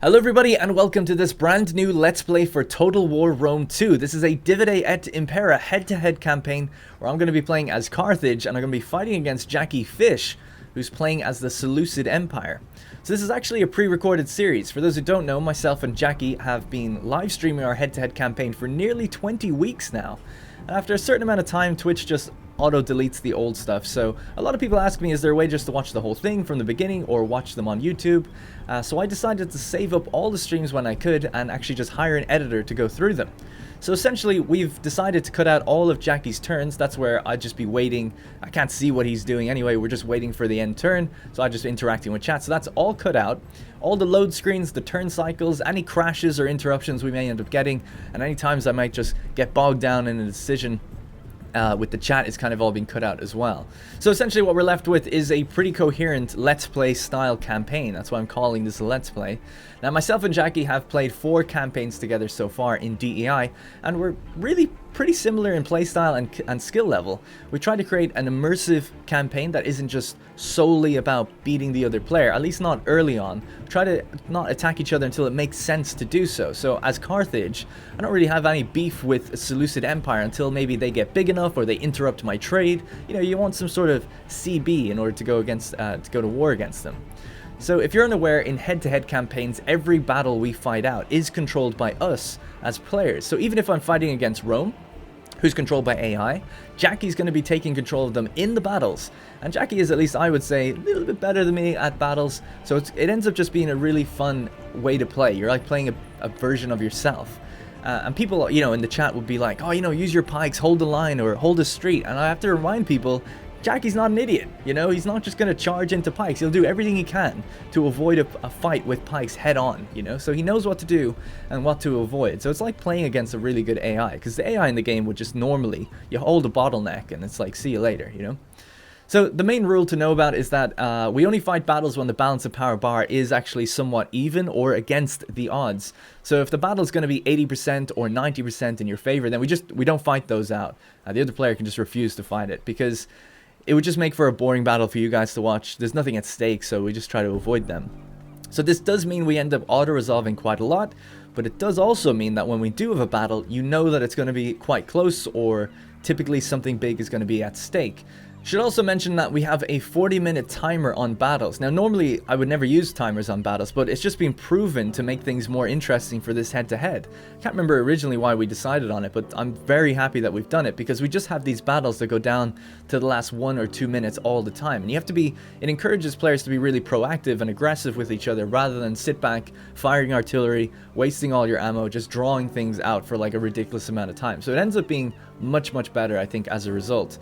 Hello everybody and welcome to this brand new Let's Play for Total War Rome 2. This is a Divide Et Impera head-to-head campaign where I'm going to be playing as Carthage and I'm going to be fighting against JackieFish, who's playing as the Seleucid Empire. So this is actually a pre-recorded series. For those who don't know, myself and Jackie have been live streaming our head-to-head campaign for nearly 20 weeks now. And after a certain amount of time, Twitch just auto-deletes the old stuff, so a lot of people ask me, is there a way just to watch the whole thing from the beginning or watch them on YouTube? So I decided to save up all the streams when I could and actually just hire an editor to go through them. So essentially, we've decided to cut out all of Jackie's turns. That's where I'd just be waiting. I can't see what he's doing anyway. We're just waiting for the end turn, so I'm just interacting with chat. So that's all cut out. All the load screens, the turn cycles, any crashes or interruptions we may end up getting, and any times I might just get bogged down in a decision with the chat is kind of all being cut out as well. So essentially what we're left with is a pretty coherent Let's Play style campaign. That's why I'm calling this a Let's Play. Now myself and Jackie have played 4 campaigns together so far in DEI, and we're really pretty similar in playstyle and skill level. We try to create an immersive campaign that isn't just solely about beating the other player, at least not early on. Try to not attack each other until it makes sense to do so. So as Carthage, I don't really have any beef with Seleucid Empire until maybe they get big enough or they interrupt my trade. You know, you want some sort of CB in order to go to war against them. So if you're unaware, in head-to-head campaigns, every battle we fight out is controlled by us as players. So even if I'm fighting against Rome, who's controlled by AI, Jackie's going to be taking control of them in the battles. And Jackie is, at least I would say, a little bit better than me at battles. So it ends up just being a really fun way to play. You're like playing a version of yourself. And people, you know, in the chat would be like, oh, you know, use your pikes, hold the line, or hold a street. And I have to remind people, Jackie's not an idiot, you know, he's not just going to charge into pikes. He'll do everything he can to avoid a fight with pikes head on, you know, so he knows what to do and what to avoid. So it's like playing against a really good AI, because the AI in the game would just normally, you hold a bottleneck and it's like, see you later, you know. So the main rule to know about is that we only fight battles when the balance of power bar is actually somewhat even or against the odds. So if the battle is going to be 80% or 90% in your favor, then we don't fight those out. The other player can just refuse to fight it, because it would just make for a boring battle for you guys to watch. There's nothing at stake, so we just try to avoid them. So this does mean we end up auto-resolving quite a lot, but it does also mean that when we do have a battle, you know that it's going to be quite close, or typically something big is going to be at stake. Should also mention that we have a 40-minute timer on battles. Now normally I would never use timers on battles, but it's just been proven to make things more interesting for this head-to-head. I can't remember originally why we decided on it, but I'm very happy that we've done it, because we just have these battles that go down to the last 1 or 2 minutes all the time. And you have to be, it encourages players to be really proactive and aggressive with each other, rather than sit back, firing artillery, wasting all your ammo, just drawing things out for like a ridiculous amount of time. So it ends up being much, much better, I think, as a result.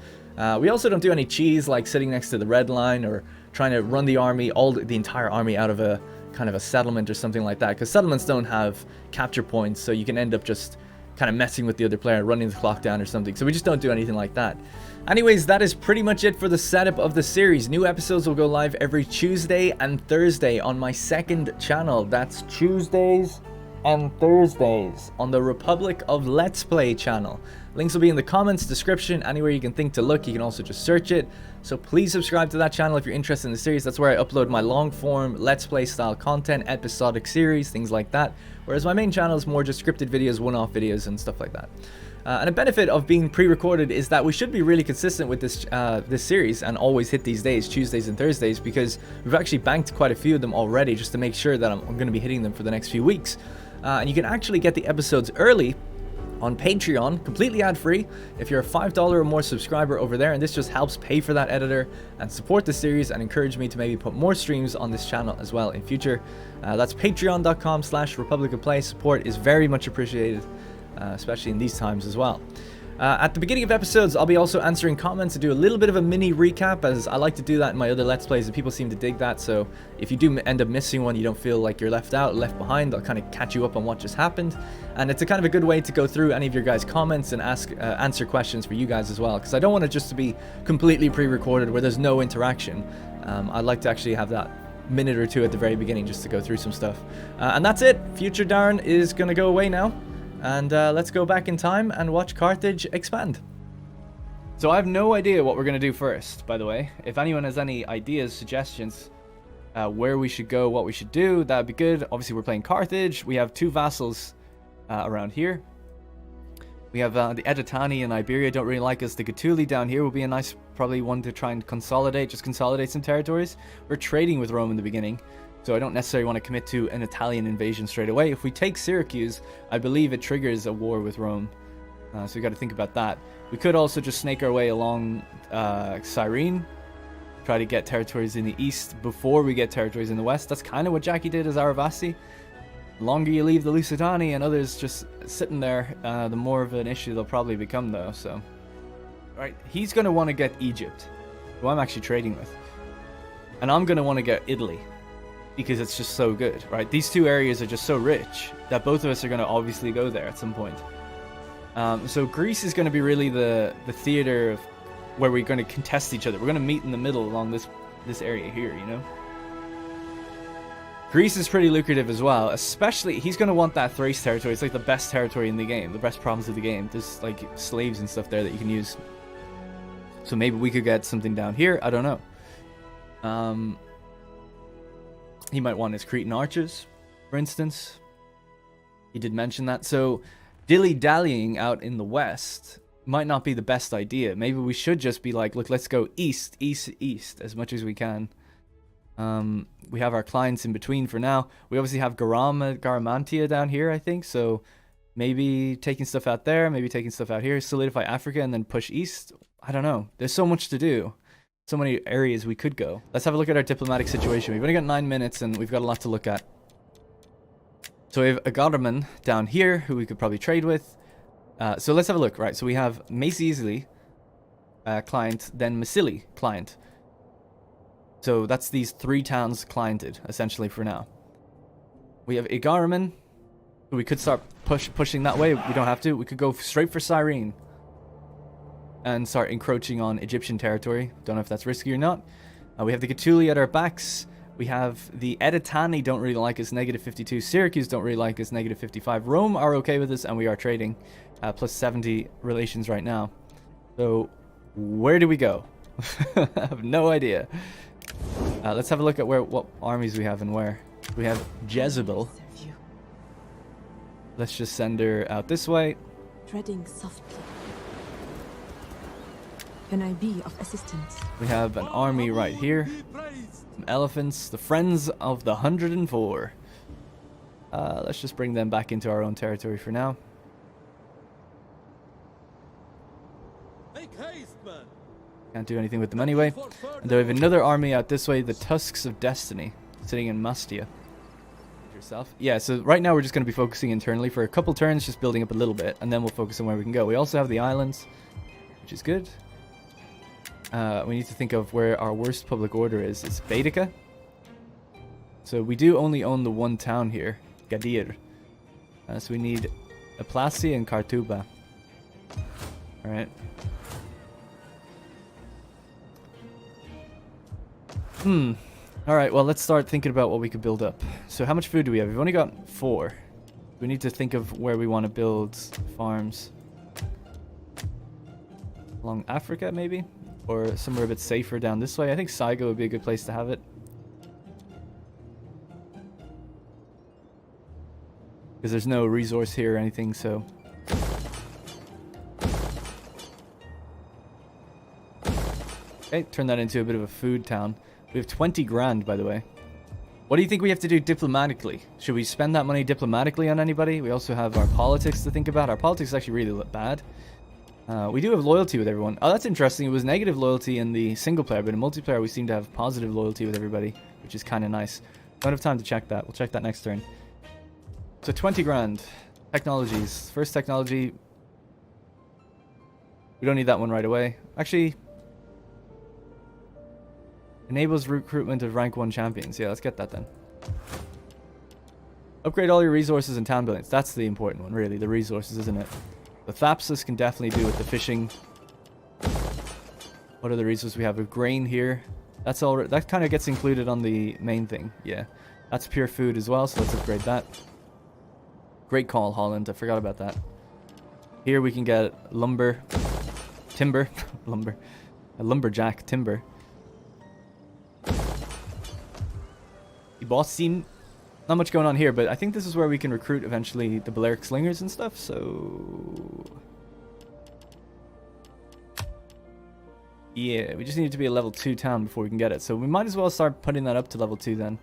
We also don't do any cheese like sitting next to the red line or trying to run the army, the entire army out of a kind of a settlement or something like that, because settlements don't have capture points, so you can end up just kind of messing with the other player, running the clock down or something. So we just don't do anything like that. Anyways, that is pretty much it for the setup of the series. New episodes will go live every Tuesday and Thursday on my second channel. That's Tuesdays and Thursdays on the Republic of Let's Play channel. Links will be in the comments, description, anywhere you can think to look. You can also just search it. So please subscribe to that channel if you're interested in the series. That's where I upload my long form Let's Play style content, episodic series, things like that. Whereas my main channel is more just scripted videos, one-off videos and stuff like that. And a benefit of being pre-recorded is that we should be really consistent with this series and always hit these days, Tuesdays and Thursdays, because we've actually banked quite a few of them already, just to make sure that I'm going to be hitting them for the next few weeks. And you can actually get the episodes early on Patreon, completely ad-free, if you're a $5 or more subscriber over there, and this just helps pay for that editor and support the series and encourage me to maybe put more streams on this channel as well in future. That's patreon.com/republicofplay. Support is very much appreciated, especially in these times as well. At the beginning of episodes, I'll be also answering comments and do a little bit of a mini recap, as I like to do that in my other Let's Plays, and people seem to dig that. So if you do end up missing one, you don't feel like you're left out, left behind. I'll kind of catch you up on what just happened. And it's a kind of a good way to go through any of your guys' comments and answer questions for you guys as well, because I don't want it just to be completely pre-recorded where there's no interaction. I'd like to actually have that minute or two at the very beginning just to go through some stuff. And that's it. Future Darren is going to go away now. And let's go back in time and watch Carthage expand. So I have no idea what we're going to do first, by the way. If anyone has any ideas, suggestions, where we should go, what we should do. That'd be good. Obviously, we're playing Carthage. We have 2 vassals around here. We have the Editani and Iberia don't really like us. The Gatuli down here will be a nice, probably one to try and consolidate, just consolidate some territories. We're trading with Rome in the beginning, so I don't necessarily want to commit to an Italian invasion straight away. If we take Syracuse, I believe it triggers a war with Rome. So we got to think about that. We could also just snake our way along Cyrene, try to get territories in the east before we get territories in the west. That's kind of what Jackie did as Aravasi. The longer you leave the Lusitani and others just sitting there, the more of an issue they'll probably become, though. So, right, he's going to want to get Egypt, who I'm actually trading with, and I'm going to want to get Italy because it's just so good, right? These 2 areas are just so rich that both of us are going to obviously go there at some point. So Greece is going to be really the theater of where we're going to contest each other. We're going to meet in the middle along this area here, you know. Greece is pretty lucrative as well, especially he's going to want that Thrace territory. It's like the best territory in the game, the best province of the game. There's like slaves and stuff there that you can use. So maybe we could get something down here. I don't know. He might want his Cretan archers, for instance. He did mention that. So dilly-dallying out in the west might not be the best idea. Maybe we should just be like, look, let's go east, east, east as much as we can. We have our clients in between for now. We obviously have Garamantia down here, I think. So maybe taking stuff out there, maybe taking stuff out here, solidify Africa, and then push east. I don't know. There's so much to do. So many areas we could go. Let's have a look at our diplomatic situation. We've only got 9 minutes, and we've got a lot to look at. So we have Agamemnon down here, who we could probably trade with. So let's have a look. Right, so we have Macedon client, then Massili client. So that's these 3 towns cliented, essentially, for now. We have Agamemnon, who we could start pushing that way. We don't have to. We could go straight for Cyrene and start encroaching on Egyptian territory. Don't know if that's risky or not. We have the Gatuli at our backs. We have the Editani don't really like us, -52. Syracuse don't really like us, -55. Rome are okay with us, and we are trading plus 70 relations right now. So where do we go? I have no idea. Let's have a look at what armies we have and where. We have Jezebel. Let's just send her out this way. Treading softly. Can I be of assistance? We have an army right here. Some elephants, the Friends of the 104. Let's just bring them back into our own territory for now. Can't do anything with them anyway. And then we have another army out this way, the Tusks of Destiny, sitting in Mastia. Yourself. Yeah, so right now we're just going to be focusing internally for a couple turns, just building up a little bit, and then we'll focus on where we can go. We also have the islands, which is good. We need to think of where our worst public order is. It's Baetica. So we do only own the 1 town here, Gadir. So we need Aplasia and Kartuba. Alright. Alright, well, let's start thinking about what we could build up. So how much food do we have? We've only got 4. We need to think of where we want to build farms. Along Africa, maybe? Or somewhere a bit safer down this way. I think Saigo would be a good place to have it. Because there's no resource here or anything, so... Okay, turn that into a bit of a food town. We have 20 grand, by the way. What do you think we have to do diplomatically? Should we spend that money diplomatically on anybody? We also have our politics to think about. Our politics is actually really bad. We do have loyalty with everyone. Oh, that's interesting. It was negative loyalty in the single player, but in multiplayer we seem to have positive loyalty with everybody, which is kind of nice. Don't have time to check that. We'll check that next turn. So 20 grand. Technologies. First technology. We don't need that one right away. Actually... Enables recruitment of rank 1 champions. Yeah, let's get that then. Upgrade all your resources and town buildings. That's the important one, really. The resources, isn't it? The Thapsus can definitely do with the fishing. What are the resources we have? A grain here. That's all. That kind of gets included on the main thing. Yeah. That's pure food as well, so let's upgrade that. Great call, Holland. I forgot about that. Here we can get lumber. Timber. Lumber. A lumberjack timber. boss scene. Not much going on here, but I think this is where we can recruit eventually the Balearic Slingers and stuff, so... Yeah, we just need it to be a level 2 town before we can get it, so we might as well start putting that up to level 2 then.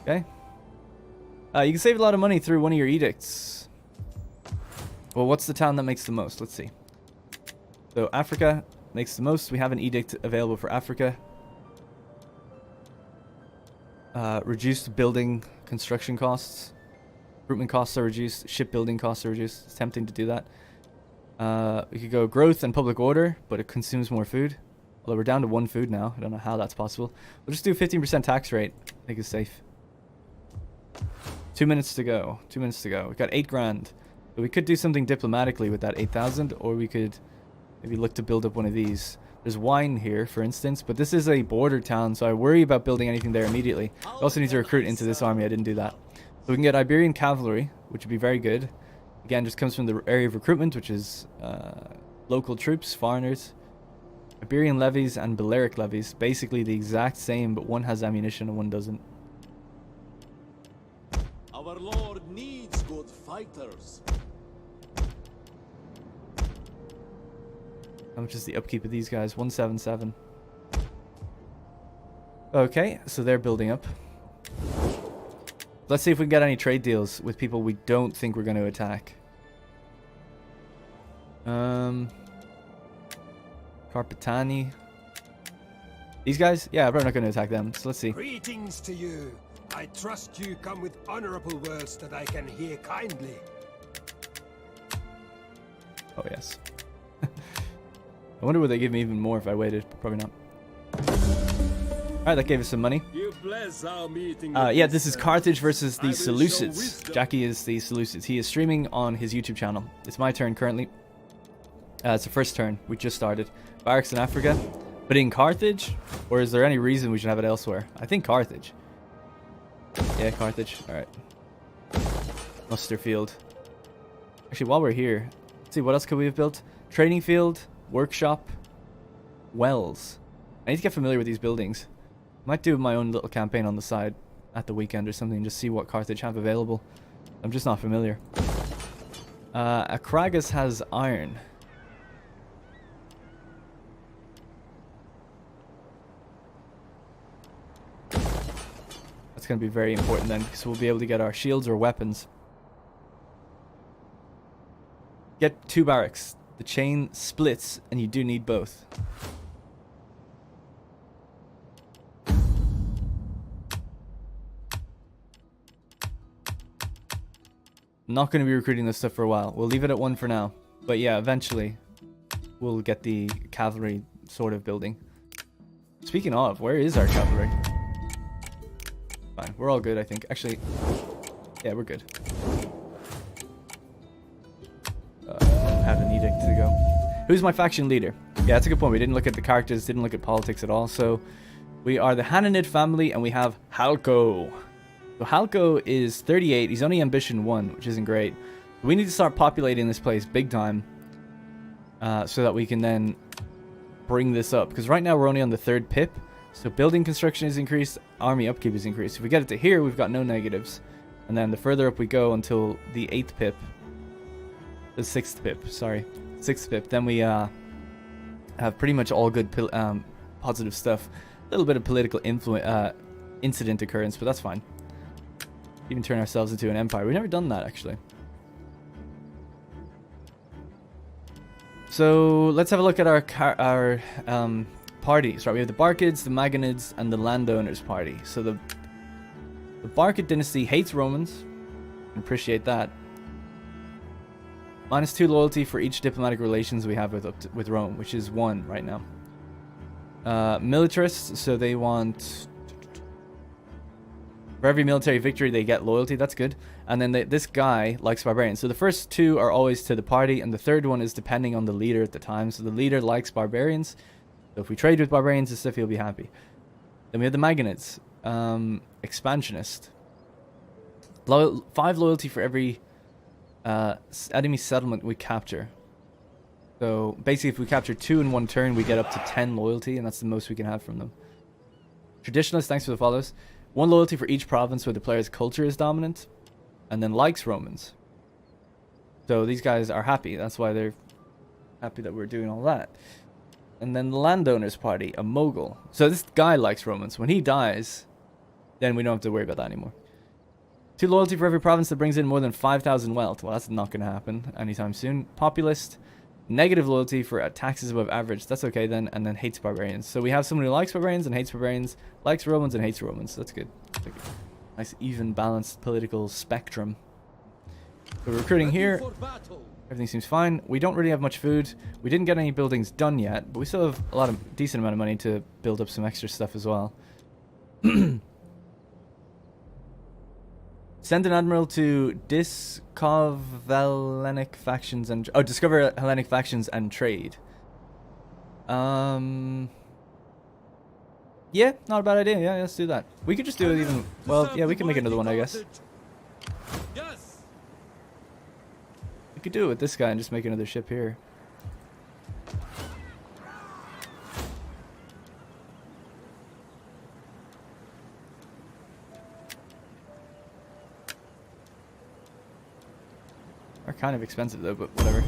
Okay. You can save a lot of money through one of your edicts. Well, what's the town that makes the most? Let's see. So Africa makes the most. We have an edict available for Africa. Reduced building construction costs. Recruitment costs are reduced. Shipbuilding costs are reduced. It's tempting to do that. We could go growth and public order, but it consumes more food. Although we're down to 1 food now. I don't know how that's possible. We'll just do 15% tax rate. I think it's safe. 2 minutes to go. 2 minutes to go. We've got 8 grand. So we could do something diplomatically with that 8,000, or we could maybe look to build up one of these. There's wine here, for instance, but this is a border town, so I worry about building anything there immediately. I also need to recruit into this army. I didn't do that. So we can get Iberian Cavalry, which would be very good. Again, just comes from the area of recruitment, which is local troops, foreigners. Iberian levies and Balearic levies, basically the exact same, but one has ammunition and one doesn't. Our Lord needs good fighters. How much is the upkeep of these guys? 177. Okay, so they're building up. Let's see if we can get any trade deals with people we don't think we're going to attack. Carpetani. These guys? Yeah, we're not going to attack them. So let's see. Greetings to you. I trust you come with honorable words that I can hear kindly. Oh, yes. I wonder would they give me even more if I waited. Probably not. Alright, that gave us some money. You bless our meeting. Yeah, this is Carthage versus the Seleucids. Jackie is the Seleucids. He is streaming on his YouTube channel. It's my turn currently. It's the first turn. We just started. Barracks in Africa. But in Carthage? Or is there any reason we should have it elsewhere? I think Carthage. Yeah, Carthage. Alright. Muster field. Actually, while we're here, let's see, what else could we have built? Training field, workshop, wells. I need to get familiar with these buildings. Might do my own little campaign on the side at the weekend or something, just see what Carthage have available. I'm just not familiar. Akragas has iron. That's going to be very important then, because we'll be able to get our shields or weapons. Get 2 barracks. The chain splits, and you do need both. Not going to be recruiting this stuff for a while. We'll leave it at 1 for now. But yeah, eventually, we'll get the cavalry sort of building. Speaking of, where is our cavalry? Fine, we're all good, I think. Actually, yeah, we're good. Have an edict to go. Who's my faction leader? Yeah, that's a good point. We didn't look at the characters, didn't look at politics at all. So we are the Hananid family, and we have Halko. So Halko is 38. He's only ambition 1, which isn't great. We need to start populating this place big time, so that we can then bring this up. Because right now we're only on the 3rd pip. So building construction is increased, army upkeep is increased. If we get it to here, we've got no negatives. And then the further up we go until the 8th pip, the 6th pip, sorry, 6th pip, then we have pretty much all good positive stuff. A little bit of political incident occurrence, but that's fine. Even turn ourselves into an empire. We've never done that, actually. So let's have a look at our parties. Right, we have the Barkids, the Magonids, and the Landowners party. So the Barkid dynasty hates Romans. Appreciate that. -2 loyalty for each diplomatic relations we have with Rome, which is 1 right now. Militarists, so they want... For every military victory, they get loyalty. That's good. And then this guy likes barbarians. So the first 2 are always to the party, and the 3rd one is depending on the leader at the time. So the leader likes barbarians. So if we trade with barbarians and stuff, he'll be happy. Then we have the Magonids. Expansionist. 5 loyalty for every Enemy settlement we capture. So basically if we capture 2 in one turn, we get up to 10 loyalty, and that's the most we can have from them. Traditionalist, thanks for the follows. 1 loyalty for each province where the player's culture is dominant, and then likes Romans. So these guys are happy. That's why they're happy that we're doing all that. And then the landowners party, a mogul. So this guy likes Romans. When he dies, then we don't have to worry about that anymore. 2 loyalty for every province that brings in more than 5,000 wealth. Well, that's not going to happen anytime soon. Populist, negative loyalty for taxes above average. That's okay then. And then hates barbarians. So we have someone who likes barbarians and hates barbarians, likes Romans and hates Romans. That's good. Nice, even, balanced political spectrum. So we're recruiting here. Everything seems fine. We don't really have much food. We didn't get any buildings done yet, but we still have a lot of decent amount of money to build up some extra stuff as well. Send an admiral to discover Hellenic factions and discover Hellenic factions and trade. Yeah, not a bad idea. Yeah, let's do that. We could just do it even. Well, yeah, we can make another one, I guess. Yes. We could do it with this guy and just make another ship here. Are kind of expensive though, but whatever.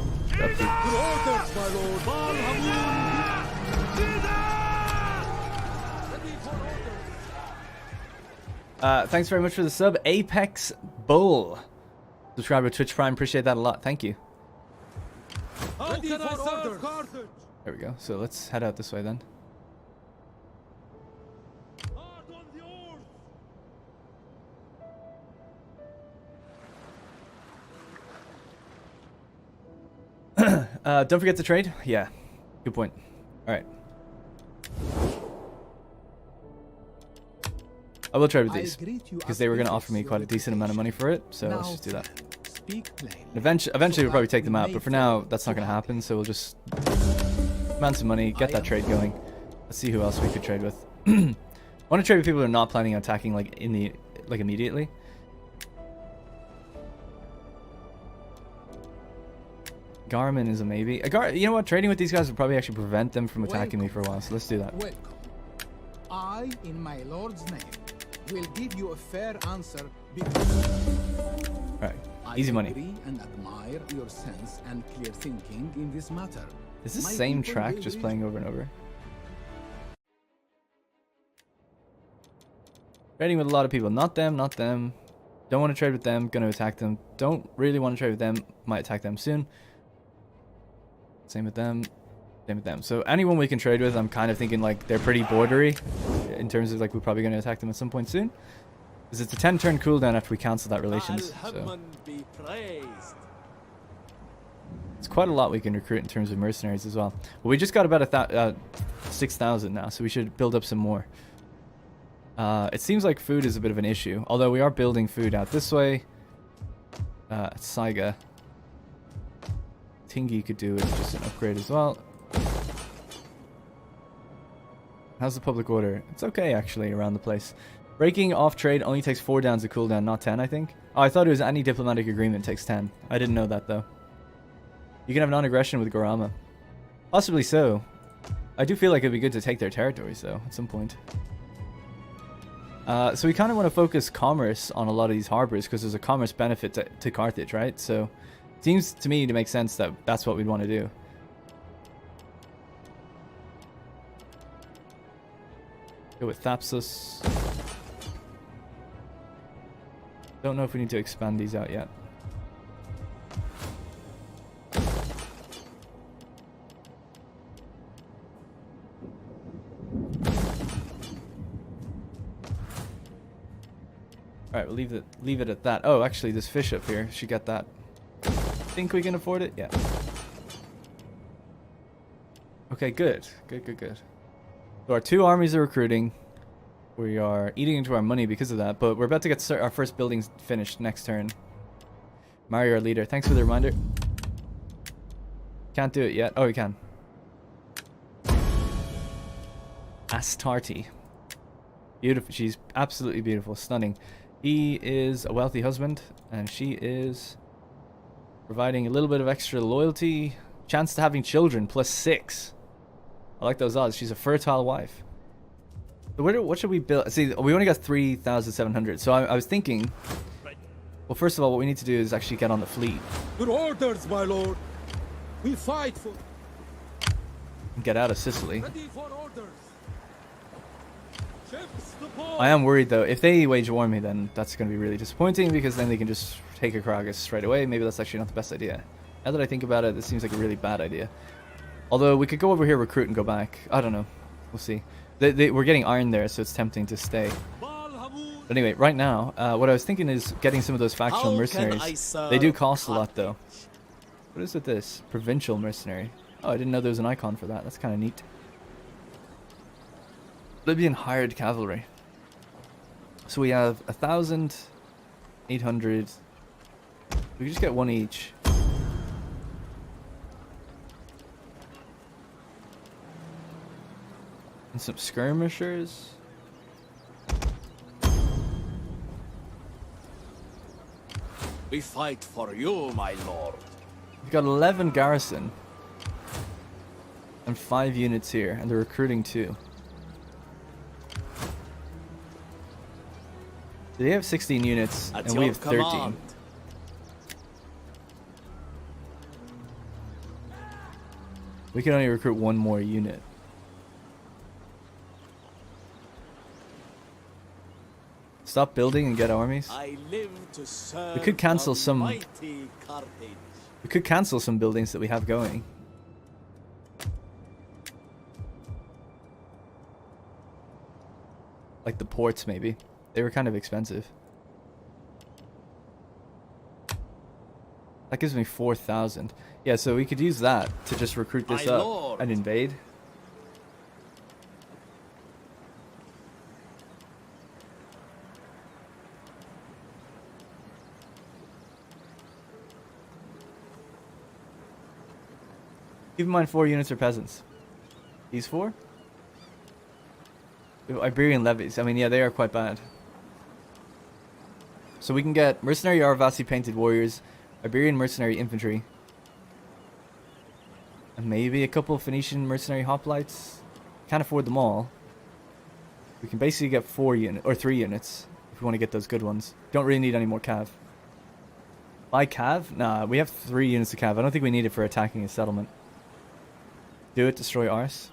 Thanks very much for the sub, Apex Bull. Subscriber to Twitch Prime, appreciate that a lot. Thank you. How can I serve Carthage? There we go. So let's head out this way then. Hard on the oars. Don't forget to trade. Yeah, good point. All right. I will trade with these because they were going to offer me quite a decent amount of money for it. So let's just do that. Eventually we'll probably take them out, but for now that's not going to happen. So we'll just demand some money, get that trade going. Let's see who else we could trade with. I want to trade with people who are not planning on attacking like immediately. Garmin is a maybe. You know what? Trading with these guys will probably actually prevent them from attacking me for a while. So let's do that. Welcome. I, in my lord's name, will give you a fair answer. Alright, easy money. I agree and admire your sense and clear thinking in this matter. Is this the My same people track will just reach- playing over and over? Trading with a lot of people. Not them, not them. Don't want to trade with them. Gonna attack them. Don't really want to trade with them. Might attack them soon. Same with them. Same with them. So anyone we can trade with, I'm kind of thinking like they're pretty bordery in terms of like we're probably going to attack them at some point soon. Because it's a 10-turn cooldown after we cancel that relations. So Be praised. it's quite a lot we can recruit in terms of mercenaries as well. But we just got about 6,000 now, so we should build up some more. It seems like food is a bit of an issue, although we are building food out this way. Saiga. Tingy could do it, just an upgrade as well. How's the public order? It's okay actually around the place. Breaking off trade only takes 4 downs to cooldown, not 10 I think. Oh, I thought it was any diplomatic agreement takes 10. I didn't know that though. You can have non-aggression with Gorama. Possibly so. I do feel like it'd be good to take their territories though at some point. So we kind of want to focus commerce on a lot of these harbors because there's a commerce benefit to Carthage, right? So it seems to me to make sense that that's what we'd want to do. Go with Thapsus. Don't know if we need to expand these out yet. Alright, we'll leave it at that. Oh, actually, this fish up here should get that. Think we can afford it? Yeah. Okay, good. Good. So our 2 armies are recruiting. We are eating into our money because of that, but we're about to get our first buildings finished next turn. Mario, our leader. Thanks for the reminder. Can't do it yet. Oh, we can. Astarte. Beautiful. She's absolutely beautiful. Stunning. He is a wealthy husband, and she is Providing a little bit of extra loyalty. Chance to having children, +6. I like those odds. She's a fertile wife. So what should we build? See, we only got 3,700. So I was thinking, well, first of all, what we need to do is actually get on the fleet. Your orders, my lord. We fight for. And get out of Sicily. Ready for orders. Ships to port. I am worried, though. If they wage war me, then that's going to be really disappointing, because then they can just take Acragas straight away. Maybe that's actually not the best idea. Now that I think about it, this seems like a really bad idea. Although, we could go over here, recruit, and go back. I don't know. We'll see. We're getting iron there, so it's tempting to stay. But anyway, right now, what I was thinking is getting some of those factional mercenaries. They do cost a lot, though. What is with this? Provincial mercenary. Oh, I didn't know there was an icon for that. That's kind of neat. Libyan hired cavalry. So we have 1,800. We can just get one each. And some skirmishers. We fight for you, my lord. We've got 11 garrison. And 5 units here. And they're recruiting 2. They have 16 units, At and we your have 13. command. We can only recruit 1 more unit. Stop building and get armies. I live to serve We could cancel some. mighty Carthage. We could cancel some buildings that we have going. Like the ports, maybe. They were kind of expensive. That gives me 4,000. Yeah, so we could use that to just recruit this My up lord. and invade. Keep in mind 4 units are peasants. These 4? Iberian levies. I mean, yeah, they are quite bad. So we can get mercenary Aravasi painted warriors, Iberian mercenary infantry, and maybe a couple of Phoenician mercenary hoplites. Can't afford them all. We can basically get 4 units or 3 units if we want to get those good ones. Don't really need any more cav. Buy cav? Nah, we have 3 units of cav. I don't think we need it for attacking a settlement. Do it. Destroy Arse.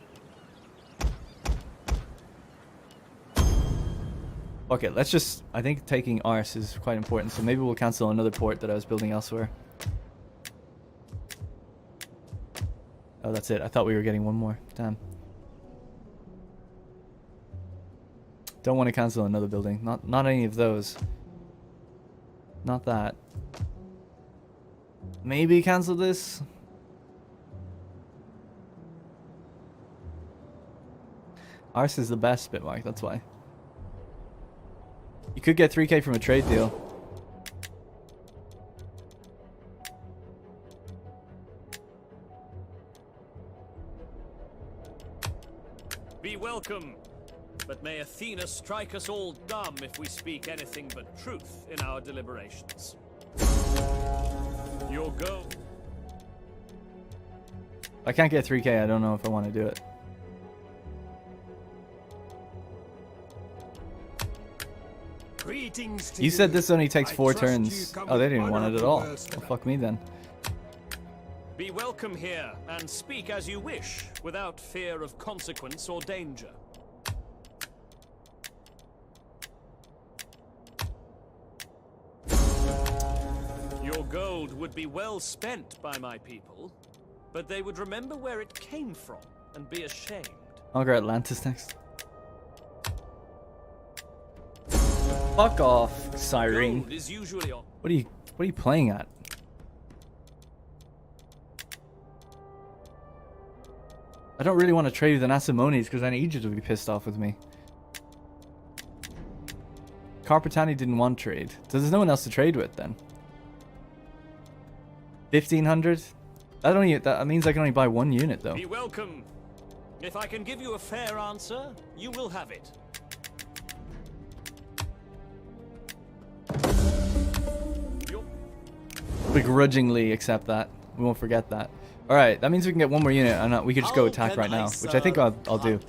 Okay, let's just... I think taking Arse is quite important, so maybe we'll cancel another port that I was building elsewhere. Oh, that's it. I thought we were getting 1 more. Damn. Don't want to cancel another building. Not any of those. Not that. Maybe cancel this? Arse is the best, Bitmark, that's why. You could get 3k from a trade deal. Be welcome, but may Athena strike us all dumb if we speak anything but truth in our deliberations. Your go. I can't get 3k, I don't know if I want to do it. Greetings to You said this only takes I 4 trust you turns. come Oh, they with didn't want it at honorable all. words Well, tonight. fuck me then. Be welcome here, and speak as you wish, without fear of consequence or danger. Your gold would be well spent by my people, but they would remember where it came from and be ashamed. I'll go Atlantis next. Fuck off, Cyrene. Gold is usually on. What are you playing at? I don't really want to trade with the Nasamones because then Egypt would be pissed off with me. Carpetani didn't want trade. So there's no one else to trade with then. 1,500? That means I can only buy 1 unit though. Be welcome. If I can give you a fair answer, you will have it. begrudgingly accept that. We won't forget that. All right, that means we can get one more unit, and we could just go attack right now, which I think I'll do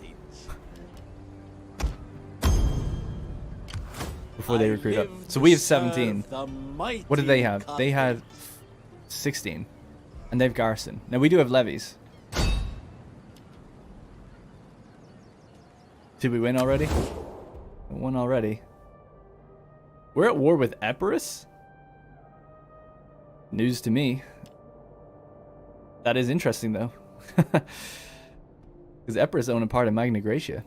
before they recruit up. So we have 17. What did they have? They had 16, and they've garrison. Now we do have levies. Did we win already? We won already. We're at war with Epirus? News to me. That is interesting, though. Because Epirus own a part of Magna Graecia.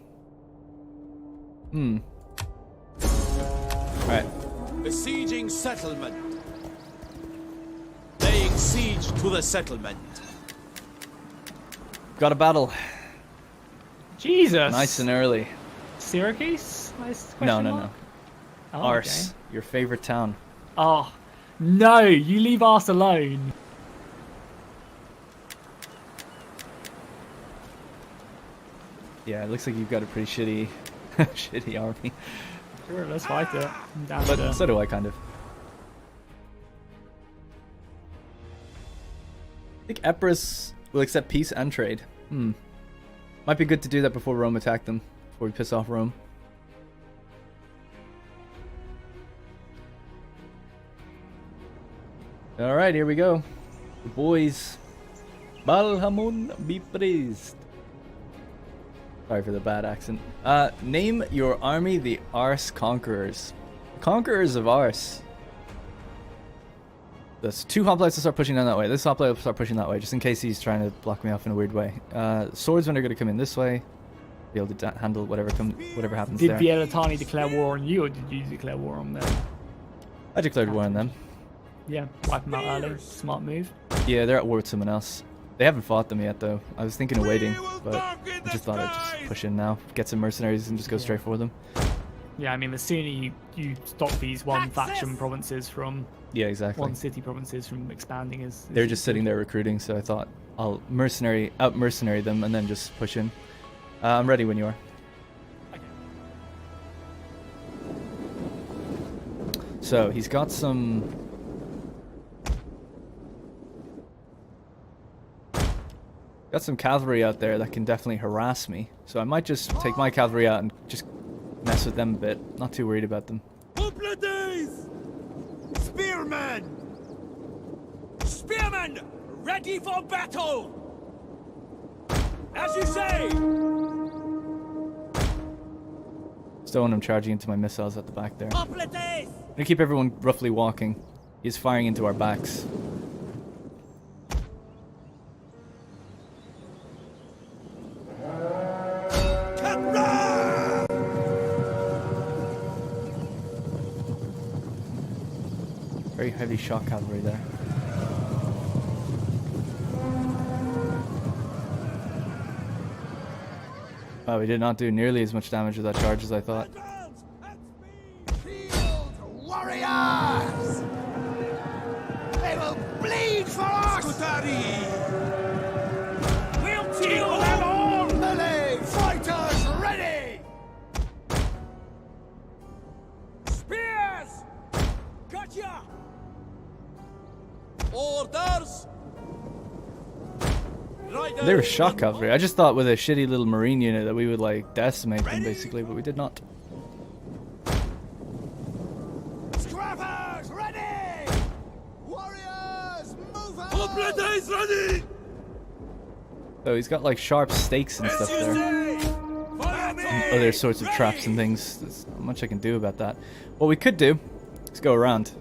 Alright. Besieging settlement. Laying siege to the settlement. Got a battle. Jesus. Nice and early. Syracuse? No. Oh, Arse, okay. your favorite town. Oh, no, you leave Arse alone. Yeah, it looks like you've got a pretty shitty, shitty army. Sure, let's fight it. I'm down But to so do I, kind of. I think Epirus will accept peace and trade. Might be good to do that before Rome attack them, before we piss off Rome. Alright, here we go. The boys. Balhamun be praised. Sorry for the bad accent. Name your army the Arse Conquerors. Conquerors of Arse. There's 2 hoplites to start pushing down that way. This hoplite will start pushing that way, just in case he's trying to block me off in a weird way. Swordsmen are going to come in this way. Be able to handle whatever happens Did there. Vielatani declare war on you, or did you declare war on them? I declared war on them. Yeah, wipe them out early. Smart move. Yeah, they're at war with someone else. They haven't fought them yet, though. I was thinking of waiting, but I just thought I'd just push in now. Get some mercenaries and just go straight for them. Yeah, I mean, the sooner you stop these one faction provinces from... Yeah, exactly. One city provinces from expanding is They're just sitting there recruiting, so I thought I'll out-mercenary them and then just push in. I'm ready when you are. So, he's got some... Got some cavalry out there that can definitely harass me. So I might just take my cavalry out and just mess with them a bit. Not too worried about them. Spearmen! Spearmen! Ready for battle! As you say! Just don't want him charging into my missiles at the back there. I'm Hoplites! gonna keep everyone roughly walking. He's firing into our backs. Very heavy shock cavalry there. Wow, we did not do nearly as much damage with that charge as I thought. Field warriors! They will bleed for us! We'll kill them all! Melee fighters ready! Spears! Gotcha! Orders! They were shock cavalry. I just thought with a shitty little marine unit that we would like decimate them basically, but we did not. Scrappers ready! Warriors move out! Hoplites ready! So he's got like sharp stakes and stuff there. And other sorts of traps and things. There's not much I can do about that. What we could do is go around.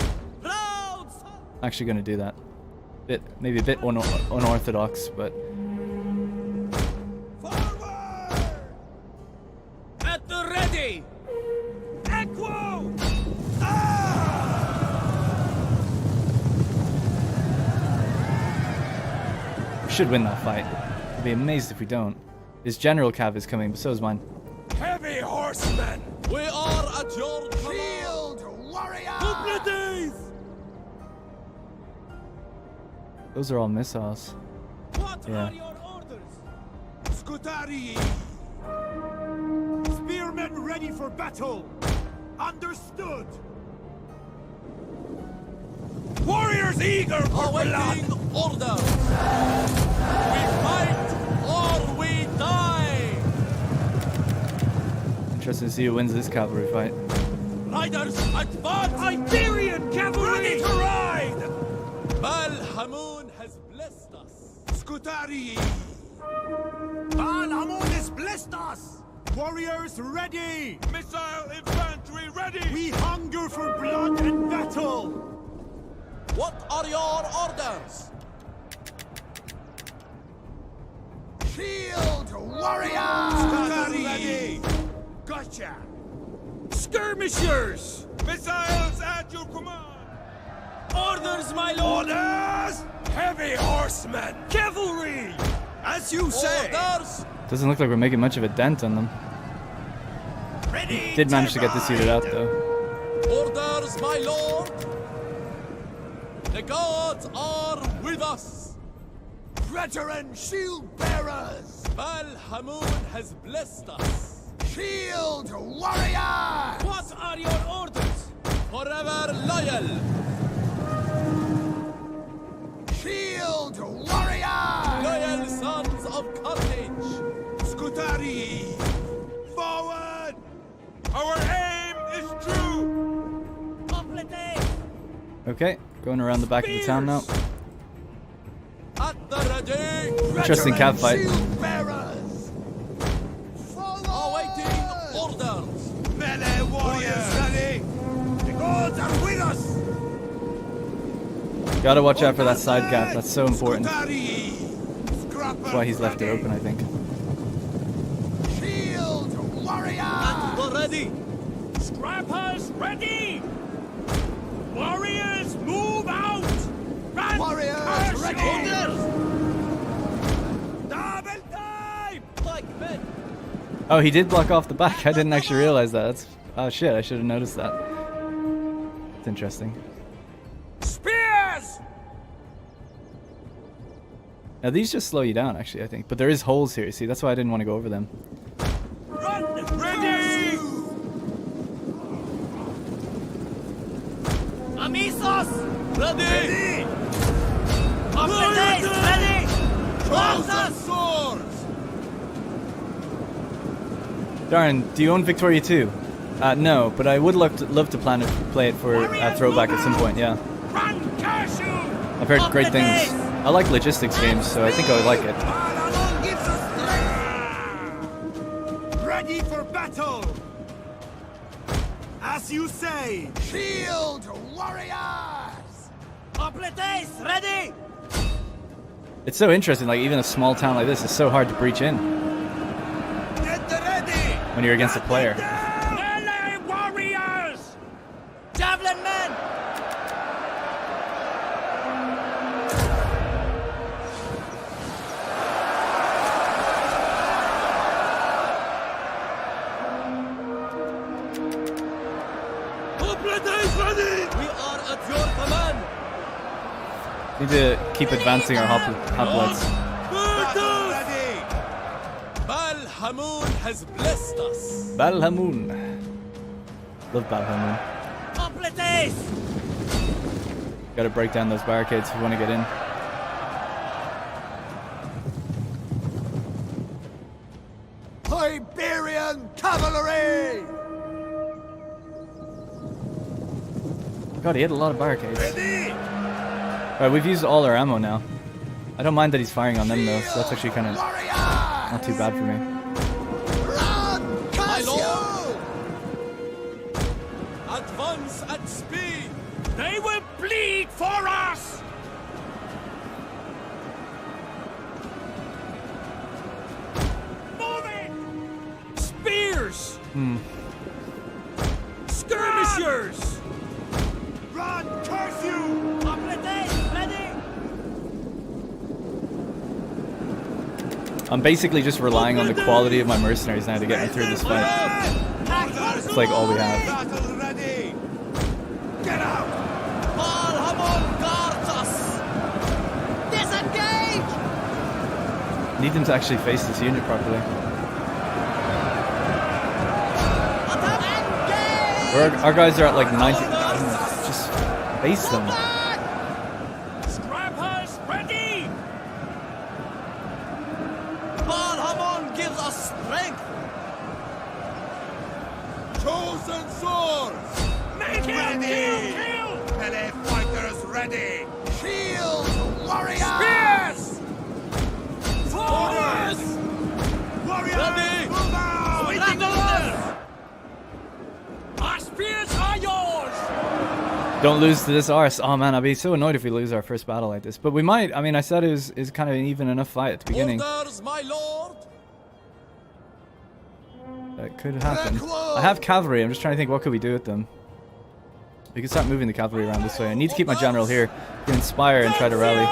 I'm actually going to do that. Maybe a bit unorthodox, but... Forward! At the ready! Equo! We should win that fight. I'd be amazed if we don't. His general cav is coming, but so is mine. Heavy horsemen! We are at your Field warriors! Hoplites! Those are all missiles. What Yeah. are your orders? Scutari! Spearmen ready for battle! Understood! Warriors eager for blood! Awaiting orders! We fight or we die! Interesting to see who wins this cavalry fight. Riders, advance! Iberian Cavalry! Ready to ride! Bal-Hamun has blessed us! Scutari! Bal-Hamun has blessed us! Warriors ready! Missile infantry ready! We hunger for blood and battle! What are your orders? Shield warriors! Scutari! Ready! Gotcha! Skirmishers! Missiles at your command! Orders, my lord! Orders! Heavy horsemen! Cavalry! As you say! Orders! Doesn't look like we're making much of a dent on them. Ready Did manage to get this unit out though. Orders, my lord! The gods are with us! Veteran shield bearers! Bal-Hamun has blessed us! Shield warriors! What are your orders? Forever loyal! Shield warriors! Loyal sons of Carthage! Scutari! Forward! Our aim is true! Complete! Okay, going around the back of the town now. At the ready! Interesting cav fight. Shield bearers! Awaiting orders! Melee warriors ready! The gods are with us! Gotta watch out for that side gap, that's so important. Scutari! That's why he's left it open, I think. Shield warriors! At the ready! Scrappers ready! Warriors move out! Run! Warriors ready! Double time! Like men! Oh, he did block off the back. I didn't actually realize that. That's, oh shit, I should have noticed that. It's interesting. Spears! Now these just slow you down, actually, I think. But there is holes here, see? That's why I didn't want to go over them. Run! Ready! Amisos! Ready! Ready! Ready! Chosen swords! Darn, do you own Victoria 2? No, but I would love to play it for throwback at some point, yeah. Run, curse you! I've heard great things. I like logistics games, so I think I would like it. Bal-Hamun gives us strength! Ready for battle! As you say! Shield warriors! Completes! Ready! It's so interesting, like even a small town like this is so hard to breach in Get ready! when you're against a player. Melee warriors! Javelin men! Completes ready! We are at your command! Need to keep advancing our hoplites. Battle ready! Bal-Hamun has blessed us! Bal-Hamun. Love Bal-Hamun. Completes! Gotta break down those barricades if we want to get in. Iberian Cavalry! God, he had a lot of barricades. Ready! Alright, we've used all our ammo now. I don't mind that he's firing on them though, so that's actually kind of not too bad for me. Run! My Curse lord! Advance at speed! They will bleed for us! Move it! Spears! Skirmishers! Run! Curse you! Completes! Ready! I'm basically just relying on the quality of my mercenaries now to get me through this fight. It's like all we have. Battle ready! Get out! Bal-Hamun guards us! Disengage! Need them to actually face this unit properly. Engage! Our guys are at like 90. Just face them. strength! Chosen swords! Make him Ready! kill! Melee fighters ready! Shield! Warriors! Spears! Forward! Warriors! Ready! Move out! Waiting orders! Our spears are yours! Don't lose to this Arse. Oh man, I'd be so annoyed if we lose our first battle like this. But we might. I mean, I said it was kind of an even enough fight at the beginning. Orders, my lord! That could happen. I have cavalry. I'm just trying to think what could we do with them. We could start moving the cavalry around this way. I need to keep my general here to inspire and try to rally.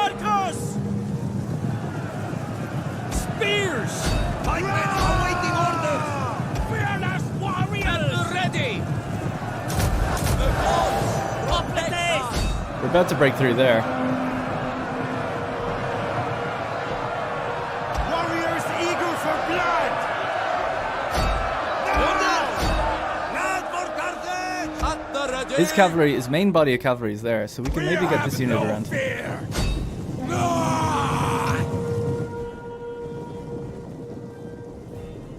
Spears! Pikemen awaiting orders! Fearless warriors! Ready! The gods protect us! We're about to break through there. Warriors eager for blood! Land for Carthage! At the ready! His cavalry, his main body of cavalry is there, so we can maybe get this unit around. Fear!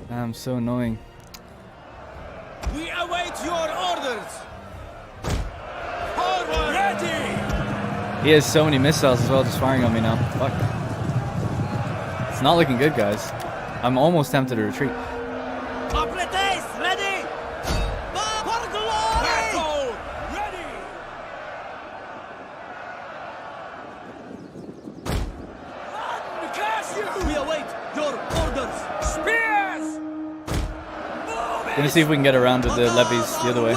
Damn, so annoying. We await your orders! Forward! Ready! He has so many missiles as well, just firing on me now. Fuck. It's not looking good, guys. I'm almost tempted to retreat. Completes! Ready! For glory! Battle! Ready! Run! Curse you! We await your orders! Spears! Gonna see if we can get around with the levies the other way.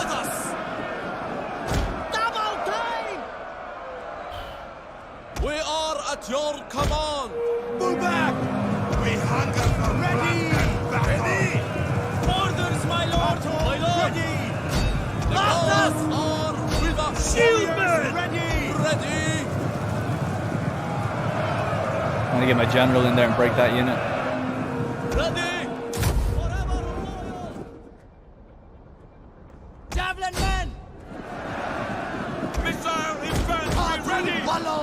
Double time! We are at your command! Move back! We hunger for ready! Ready! Orders, my lord! My lord! Ready! The gods are with us! Shieldmen! Ready! Ready! I'm gonna get my general in there and break that unit. Ready! Forever loyal! Javelin men! Missile infantry ready! Follow!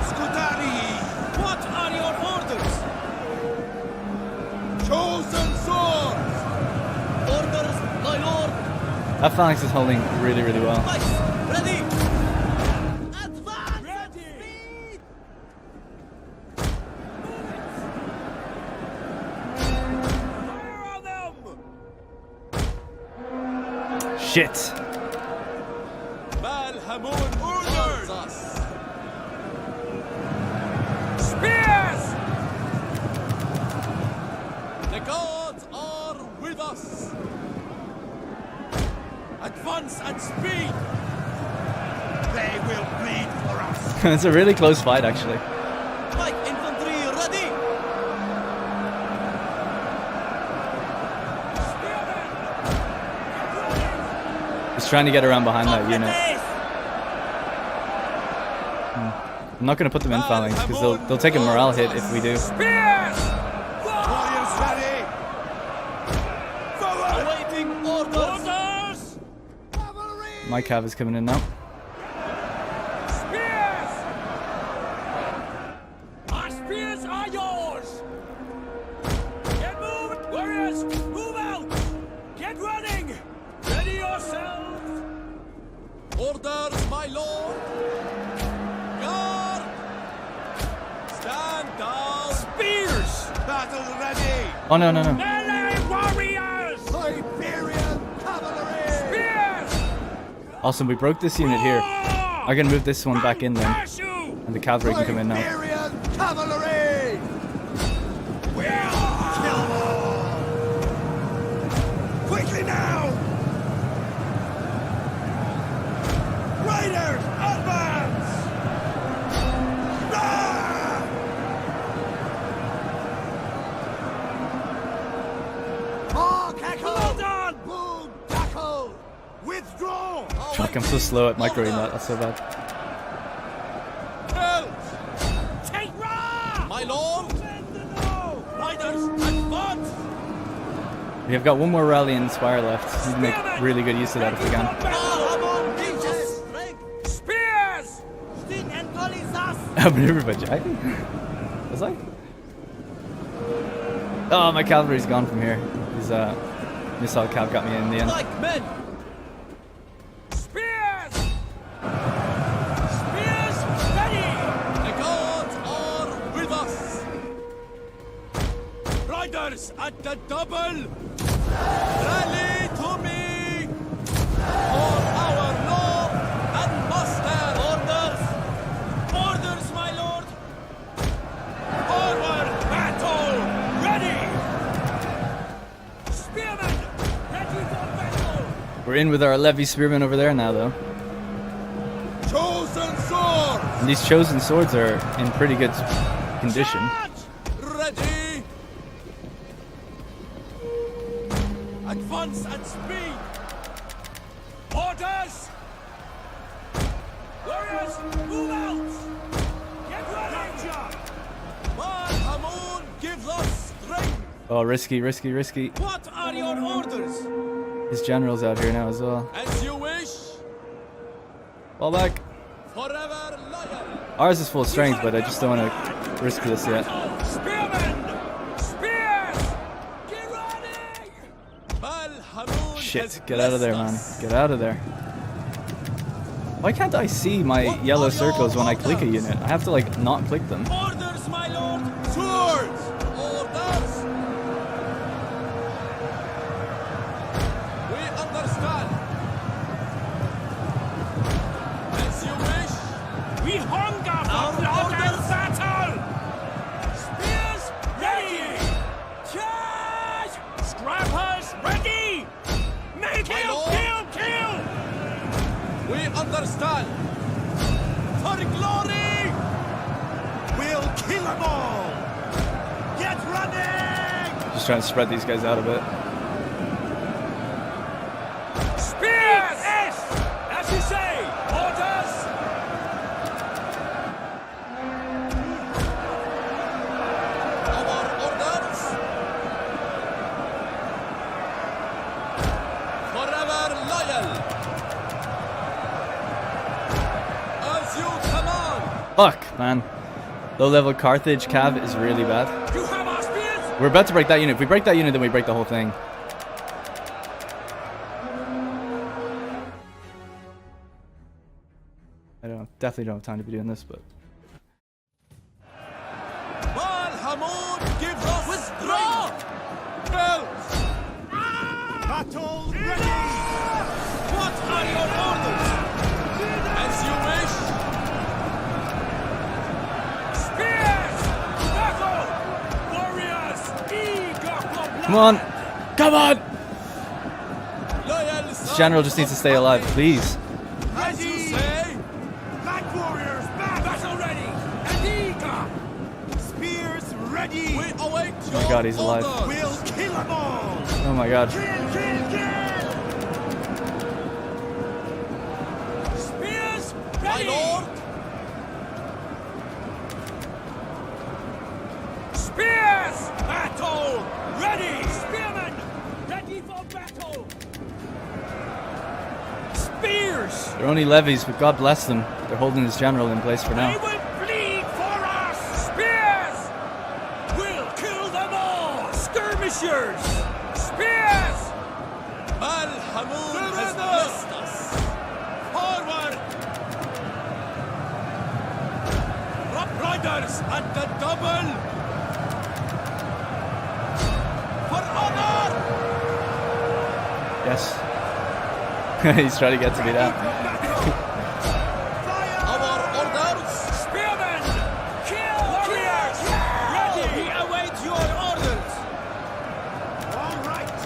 Scutari! What are your orders? Chosen swords! Orders, my lord! That phalanx is holding really, really well. Mice, ready! Advance at speed! Fire on them! Shit! Balhamun orders us! Spears! The gods are with us! Advance at speed! They will bleed for us! It's a really close fight, actually. Light infantry ready! He's trying to get around behind that unit. I'm not gonna put them in phalanx because they'll take a morale hit if we do. Spears! Warriors ready! Forward! Awaiting orders! My cav is coming in now. Spears! Our spears are yours! Get moving! Warriors, move out! Get running! Ready yourselves! Orders, my lord! Guard! Stand down! Spears! Battle ready! Oh no, no, no. Melee warriors! Iberian Cavalry! Spears! Awesome, we broke this unit here. I'm gonna move this one back in then. Curse you! And the cavalry can come in now. Iberian Cavalry! We'll kill them! Quickly now! Riders, advance! Ah! Hawk, Well done! boom, tackle! Withdraw! Fuck, I'm so slow at microing that. That's so bad. Take Ra! My lord! Riders, advance! We have got one more rally and Inspire left. We need to make really good use of that if we can. Spears! Sting and Golizas! Outmaneuvered by Jackie? Was I? Oh, my cavalry's gone from here. His missile cav got me in the end. Like men! Spears! Spears ready! The gods are with us! Riders at the double! Rally to me! For our lord and master! Orders! Orders, my lord! Forward! Battle! Ready! Spearmen! Ready for battle! We're in with our levy spearmen over there now, though. Chosen sword! And these chosen swords are in pretty good condition. Charge! Ready! Advance at speed! Orders! Warriors, move out! Get ready! Hamun gives us strength! Oh, risky, risky, risky. What are your orders? His general's out here now as well. As you wish! Fall back. Forever loyal! Ours is full strength, but I just don't want to risk this yet. Spearmen! Spears! Get ready! Hamun Shit, has get out of there, man. blessed us. Get out of there. Why can't I see my yellow circles when I click a unit? I have to, like, not click them. Orders, my lord! Swords! Orders! We understand! As you wish! We hunger for blood and battle! Spears ready! Charge! Scrappers ready! Make kill, lord. kill, kill! We understand! For glory! We'll kill them all! Get running! Just trying to spread these guys out a bit. Spears! Yes! As you say! Orders! Our orders! Forever loyal! As you command! Fuck, man. Low level Carthage cav is really bad. You have our spears! We're about to break that unit. If we break that unit, then we break the whole thing. Definitely don't have time to be doing this, but... Hamun gives us withdraw! Helps! Battle ready! What are your orders? As you wish! Spears! Battle! Warriors! Eager for blood! Come on! Come on! Loyal This general just needs to stay alive, please. As you say! Black warriors back! Battle ready! And eager! Spears ready! We await your God, he's alive. orders. We'll kill them all! Oh my god. Spears My ready! lord! Spears! Battle! Ready! Spearmen! Ready for battle! Spears! They're only levies, but God bless them. They're holding this general in place for They now. will bleed for us! Spears! We'll kill them all! Skirmishers! Spears! Hamun has blessed us! Forward! Riders at the double! For honor! Yes. He's trying to get to me now. Our orders! Spearmen! Kill! Warriors! Ready! We await your orders! All right!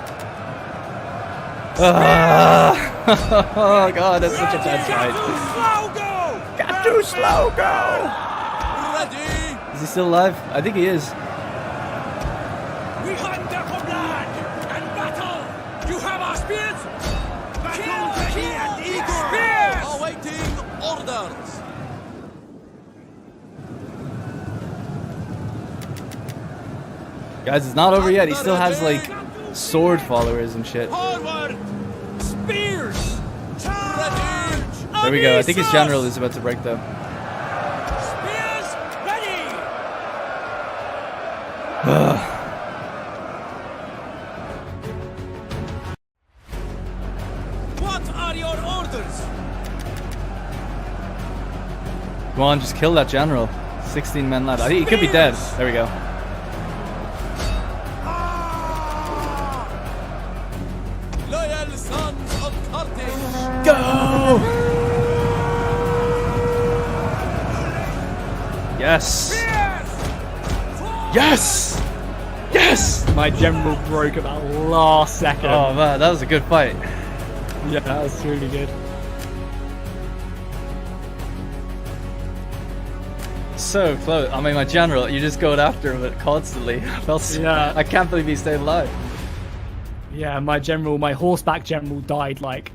Oh god, that's such a bad fight. Slow go! Got too slow, go! Ready! Is he still alive? I think he is. We hunger for blood and battle! You have our spears? Kill! Kill! Spears! Awaiting orders! Guys, it's not over yet. He still has, like, sword followers and shit. Forward! Spears! Charge! There we go. I think his general is about to break though. Spears ready! What are your orders? Come on, just kill that general. 16 men left. I think he could be dead. There we go. Loyal sons of Carthage. Go! Yes! Yes! Yes! My general broke at that last second. Oh man, that was a good fight. Yeah, that was really good. So close. I mean, my general, you just going after him constantly. Yeah. I can't believe he stayed alive. Yeah, my horseback general died like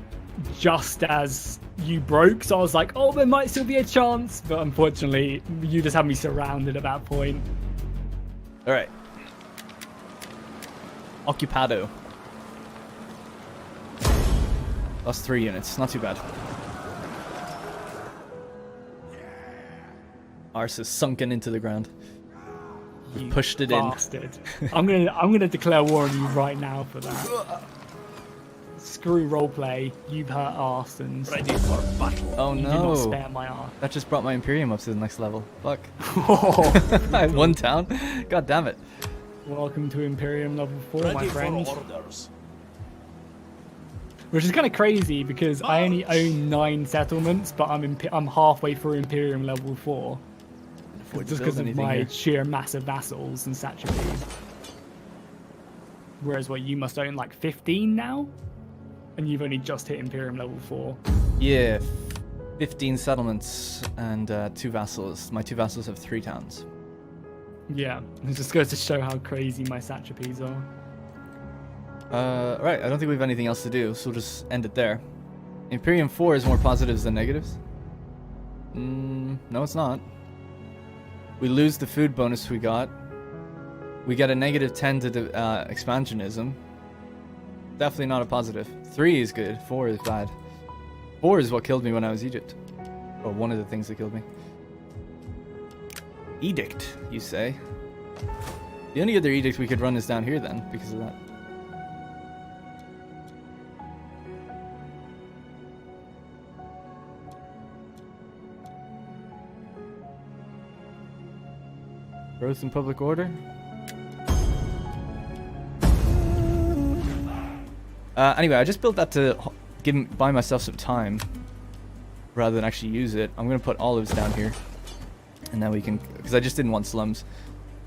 just as you broke, so I was like, oh, there might still be a chance, but unfortunately, you just had me surrounded at that point. All right. Occupado. Lost 3 units. Not too bad. Arse is sunken into the ground. We pushed it bastard. I'm gonna declare war on you right now for that. Screw roleplay. You've hurt Arse and Ready for battle. Oh you did not no. spare my arse. That just brought my Imperium up to the next level. Fuck. I had 1 town. God damn it. Welcome to Imperium level 4, my Ready for friend. orders. Which is kind of crazy because I only own 9 settlements, but I'm halfway through Imperium level 4. Just because of my sheer massive vassals and satrapies. Whereas what you must own like 15 now, and you've only just hit Imperium level 4. Yeah, 15 settlements and 2 vassals. My 2 vassals have 3 towns. Yeah, it just goes to show how crazy my satrapies are. Right, I don't think we have anything else to do, so we'll just end it there. Imperium 4 is more positives than negatives. No, it's not. We lose the food bonus we got. We get a negative 10 to expansionism. Definitely not a positive. 3 is good, 4 is bad. 4 is what killed me when I was Egypt. Or one of the things that killed me. Edict, you say? The only other edict we could run is down here then, because of that. Growth in public order? Anyway, I just built that to buy myself some time rather than actually use it. I'm going to put olives down here. And then we can, because I just didn't want slums.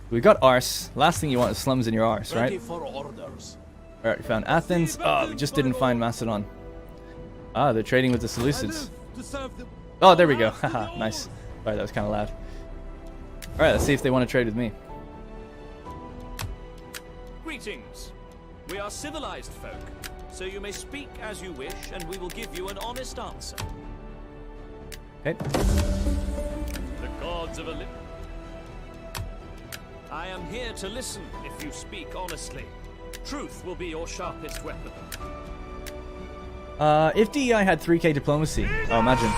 We got Arse. Last thing you want is slums in your Arse, right? Ready for orders. Alright, we found Athens. Oh, we just didn't find Macedon. Ah, they're trading with the Seleucids. Oh, there we go. Haha, nice. Sorry, that was kind of loud. Alright, let's see if they want to trade with me. Greetings. We are civilized folk, so you may speak as you wish, and we will give you an honest answer. Okay. The gods of I am here to listen if you speak honestly. Truth will be your sharpest weapon. If DEI had 3k diplomacy, oh, imagine.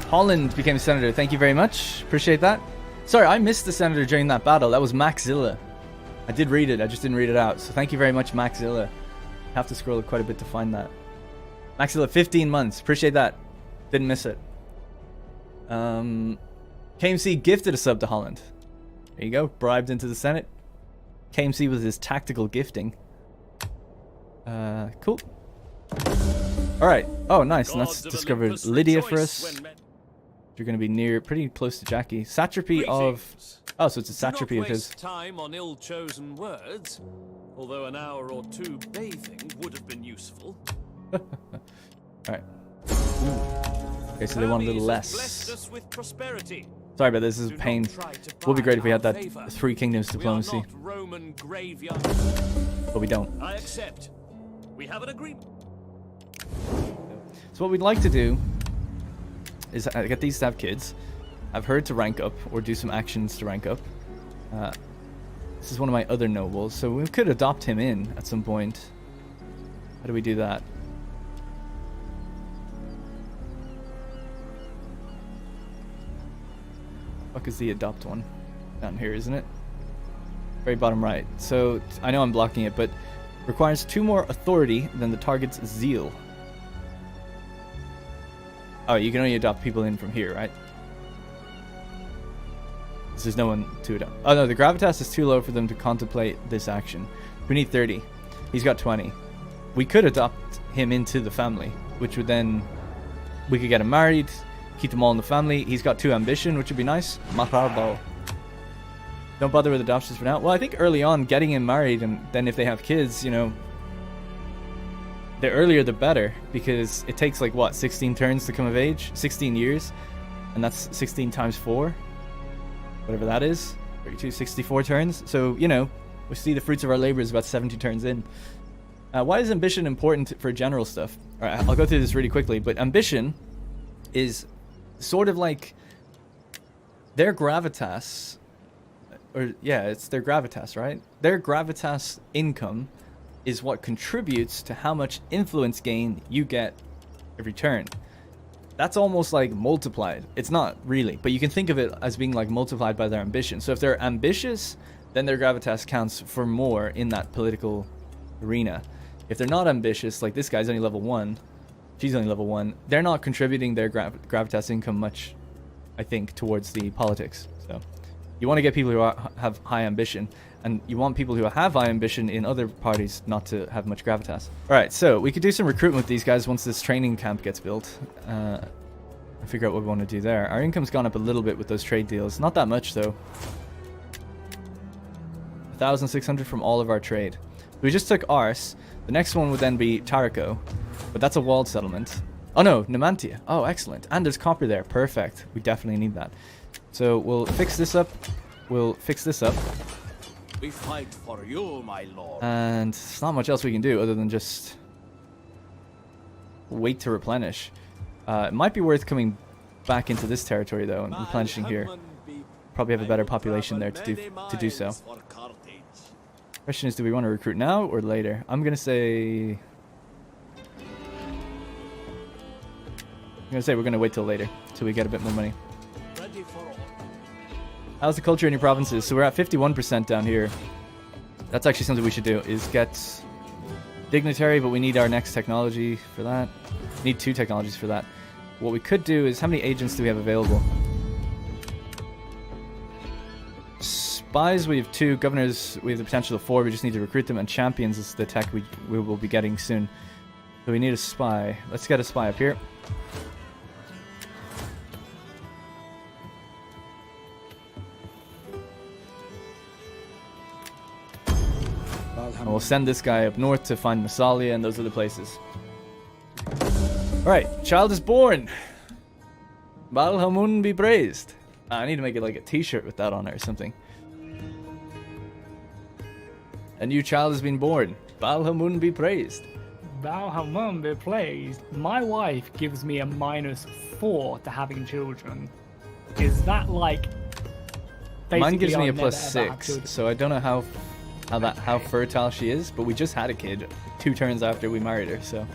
Holland became senator. Thank you very much. Appreciate that. Sorry, I missed the senator during that battle. That was Maxilla. I did read it. I just didn't read it out. So thank you very much, Maxilla. Have to scroll quite a bit to find that. Maxilla, 15 months. Appreciate that. Didn't miss it. KMC gifted a sub to Holland. There you go. Bribed into the Senate. KMC with his tactical gifting. Cool. Alright. Oh, nice. And that's discovered Lydia for us. You're going to be pretty close to Jackie. Satrapy of... Oh, so it's a satrapy of his. Time on ill-chosen words, although an hour or 2 bathing would have been useful. Alright. Okay, so they want a little less. Us with prosperity. Sorry about this. This is a pain. It would be great if we had that 3 kingdoms diplomacy. We are not Roman graveyard. But we don't. I accept. We have an agreement. So what we'd like to do is get these to have kids, have her to rank up, or do some actions to rank up. This is one of my other nobles, so we could adopt him in at some point. How do we do that? Fuck is the adopt one? Down here, isn't it? Very bottom right. So I know I'm blocking it, but requires 2 more authority than the target's zeal. Oh, you can only adopt people in from here, right? There's no one to adopt. Oh no, the gravitas is too low for them to contemplate this action. We need 30. He's got 20. We could adopt him into the family, which would then... We could get him married, keep them all in the family. He's got 2 ambition, which would be nice. Maharbo. Don't bother with adoptions for now. Well, I think early on, getting him married, and then if they have kids, you know... The earlier the better, because it takes like, what, 16 turns to come of age? 16 years? And that's 16 times 4? Whatever that is. 32, 64 turns. So, you know, we see the fruits of our labors about 70 turns in. Why is ambition important for general stuff? Alright, I'll go through this really quickly, but ambition is sort of like their gravitas, or yeah, it's their gravitas, right? Their gravitas income is what contributes to how much influence gain you get every turn. That's almost like multiplied. It's not really, but you can think of it as being like multiplied by their ambition. So if they're ambitious, then their gravitas counts for more in that political arena. If they're not ambitious, like this guy's only level 1, she's only level 1, they're not contributing their gravitas income much, I think, towards the politics. So you want to get people who have high ambition, and you want people who have high ambition in other parties not to have much gravitas. Alright, so we could do some recruitment with these guys once this training camp gets built. And figure out what we want to do there. Our income's gone up a little bit with those trade deals. Not that much, though. 1,600 from all of our trade. We just took Arse. The next one would then be Tarico. But that's a walled settlement. Oh no, Numantia. Oh, excellent. And there's copper there. Perfect. We definitely need that. So we'll fix this up. We'll fix this up. We fight for you, my lord. And there's not much else we can do other than just wait to replenish. It might be worth coming back into this territory though and replenishing here. Probably have a better population there to do so. Question is, do we want to recruit now or later? I'm gonna say we're gonna wait till later, till we get a bit more money. How's the culture in your provinces? So we're at 51% down here. That's actually something we should do, is get dignitary, but we need our next technology for that. We need 2 technologies for that. What we could do is, how many agents do we have available? Spies, we have 2. Governors, we have the potential of 4. We just need to recruit them. And champions is the tech we will be getting soon. So we need a spy. Let's get a spy up here. And we'll send this guy up north to find Massalia and those other places. Alright, child is born. Baal Hamun be praised. I need to make it like a t-shirt with that on it or something. A new child has been born. Baal Hamun be praised. Baal Hamun be praised. My wife gives me a -4 to having children. Is that like... Mine gives me a I'll never, +6, so I don't know how fertile she is, but we just had a kid 2 turns after we married her, so...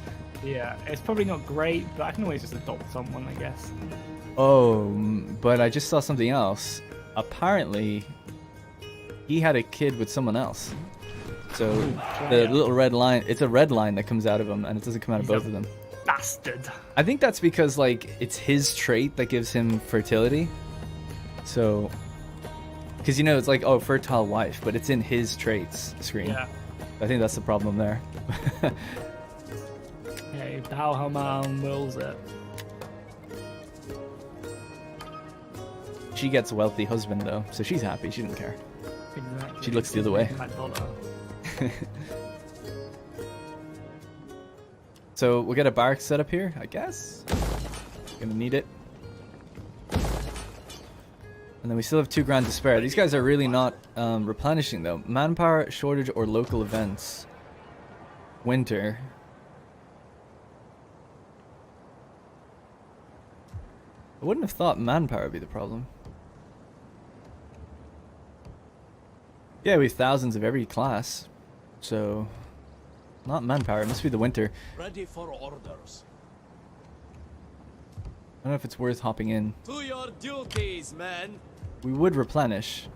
Yeah, it's probably not great, but I can always just adopt someone, I guess. Oh, but I just saw something else. Apparently, he had a kid with someone else. So, the little red line, it's a red line that comes out of him, and it doesn't come out of both of them. Bastard. I think that's because, like, it's his trait that gives him fertility. So... Because, you know, it's like, oh, fertile wife, but it's in his traits screen. Yeah. I think that's the problem there. Okay, Baal Hamun wills it. She gets a wealthy husband, though, so she's happy. She didn't care. Exactly. She looks the other way. So, we'll get a barrack set up here, I guess. Gonna need it. And then we still have 2 grand to spare. These guys are really not replenishing, though. Manpower, shortage, or local events. Winter. I wouldn't have thought manpower would be the problem. Yeah, we have thousands of every class. So, not manpower. It must be the winter. Ready for orders. I don't know if it's worth hopping in. To your duties, men. We would replenish.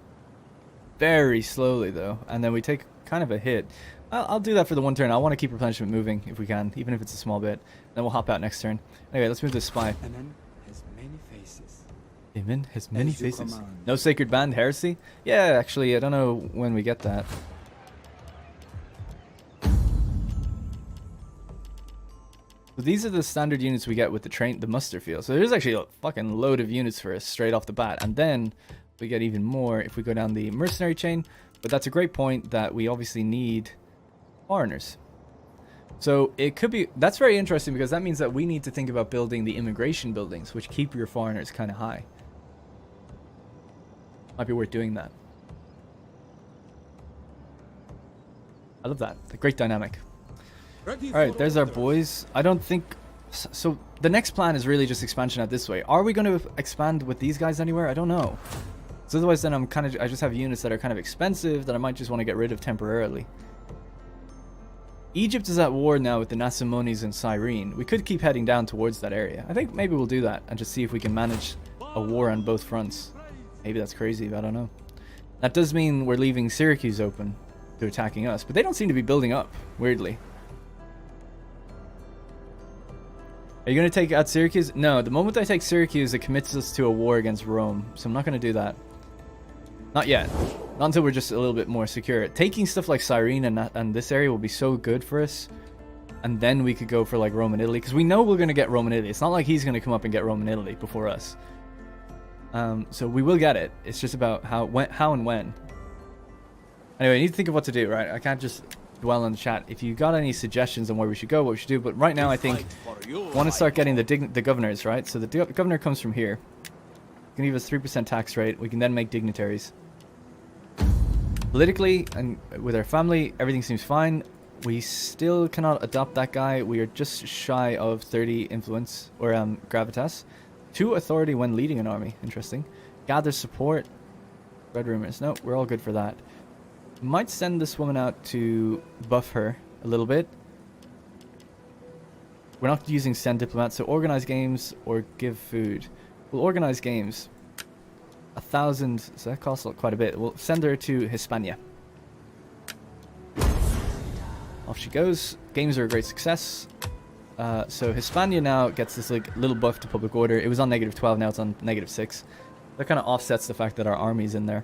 Very slowly, though. And then we take kind of a hit. I'll do that for the one turn. I want to keep replenishment moving if we can, even if it's a small bit. Then we'll hop out next turn. Anyway, let's move this spy. Amen has many faces. Amen has many As you faces. command. No sacred band heresy? Yeah, actually, I don't know when we get that. So these are the standard units we get with the muster field. So there's actually a fucking load of units for us straight off the bat. And then we get even more if we go down the mercenary chain. But that's a great point that we obviously need foreigners. So it could be, that's very interesting because that means that we need to think about building the immigration buildings, which keep your foreigners kind of high. Might be worth doing that. I love that. A great dynamic. Alright, there's our boys. I don't think... So the next plan is really just expansion out this way. Are we going to expand with these guys anywhere? I don't know. So otherwise then I just have units that are kind of expensive that I might just want to get rid of temporarily. Egypt is at war now with the Nasamones and Cyrene. We could keep heading down towards that area. I think maybe we'll do that and just see if we can manage a war on both fronts. Maybe that's crazy, but I don't know. That does mean we're leaving Syracuse open to attacking us, but they don't seem to be building up, weirdly. Are you going to take out Syracuse? No, the moment I take Syracuse, it commits us to a war against Rome, so I'm not going to do that. Not yet. Not until we're just a little bit more secure. Taking stuff like Cyrene and this area will be so good for us. And then we could go for like Rome and Italy, because we know we're going to get Rome and Italy. It's not like he's going to come up and get Rome and Italy before us. So we will get it. It's just about how and when. Anyway, I need to think of what to do, right? I can't just dwell on the chat. If you got any suggestions on where we should go, what we should do. But right now, I think I want to start getting the governors, right? So the governor comes from here. Can give us 3% tax rate. We can then make dignitaries. Politically and with our family, everything seems fine. We still cannot adopt that guy. We are just shy of 30 influence or gravitas. 2 authority when leading an army. Interesting. Gather support. Red rumors. No, we're all good for that. Might send this woman out to buff her a little bit. We're not using send diplomats, so organize games or give food. We'll organize games. 1,000, so that costs quite a bit. We'll send her to Hispania. Off she goes. Games are a great success. So Hispania now gets this like little buff to public order. It was on -12, now it's on -6. That kind of offsets the fact that our army's in there.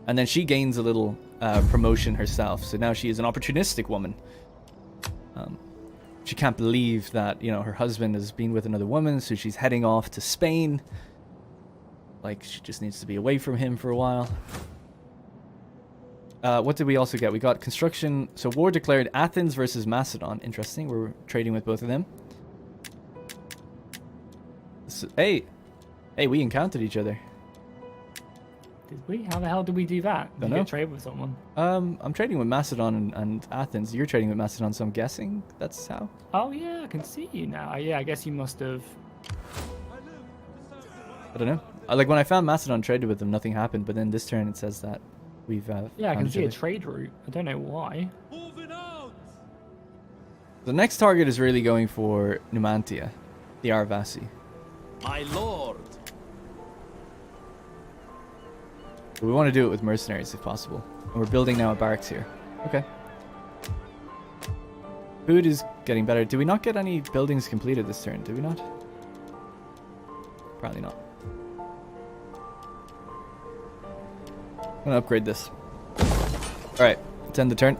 And then she gains a little promotion herself. So now she is an opportunistic woman. She can't believe that, you know, her husband has been with another woman, so she's heading off to Spain. Like, she just needs to be away from him for a while. What did we also get? We got construction. So war declared, Athens versus Macedon. Interesting. We're trading with both of them. So, hey, we encountered each other. Did we? How the hell did we do that? Don't Did know. you trade with someone? I'm trading with Macedon and Athens. You're trading with Macedon, so I'm guessing that's how. Oh yeah, I can see you now. Yeah, I guess you must have. I don't know. Like when I found Macedon, traded with them, nothing happened. But then this turn it says that we've. Yeah, I can found see each a other. trade route. I don't know why. Moving out! The next target is really going for Numantia, the Arvasi. My lord! But we want to do it with mercenaries if possible. And we're building now a barracks here. Okay. Food is getting better. Did we not get any buildings completed this turn? Did we not? Probably not. I'm gonna upgrade this. Alright, let's end the turn.